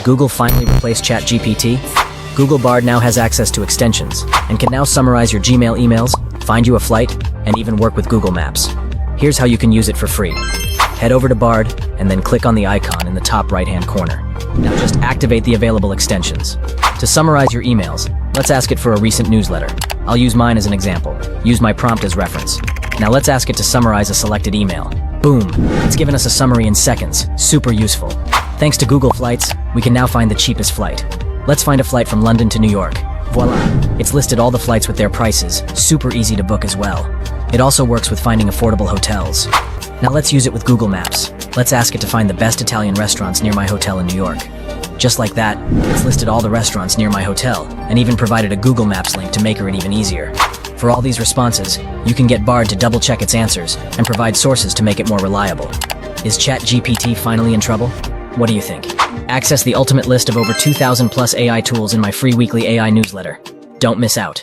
Did Google finally replace ChatGPT? Google Bard now has access to extensions and can now summarize your Gmail emails, find you a flight, and even work with Google Maps. Here's how you can use it for free. Head over to Bard and then click on the icon in the top right-hand corner. Now just activate the available extensions. To summarize your emails, let's ask it for a recent newsletter. I'll use mine as an example. Use my prompt as reference. Now let's ask it to summarize a selected email. Boom! It's given us a summary in seconds. Super useful. Thanks to Google Flights, we can now find the cheapest flight. Let's find a flight from London to New York. Voila! It's listed all the flights with their prices. Super easy to book as well. It also works with finding affordable hotels. Now let's use it with Google Maps. Let's ask it to find the best Italian restaurants near my hotel in New York. Just like that, it's listed all the restaurants near my hotel and even provided a Google Maps link to make it even easier. For all these responses, you can get Bard to double-check its answers and provide sources to make it more reliable. Is ChatGPT finally in trouble? What do you think? Access the ultimate list of over 2,000 plus AI tools in my free weekly AI newsletter. Don't miss out.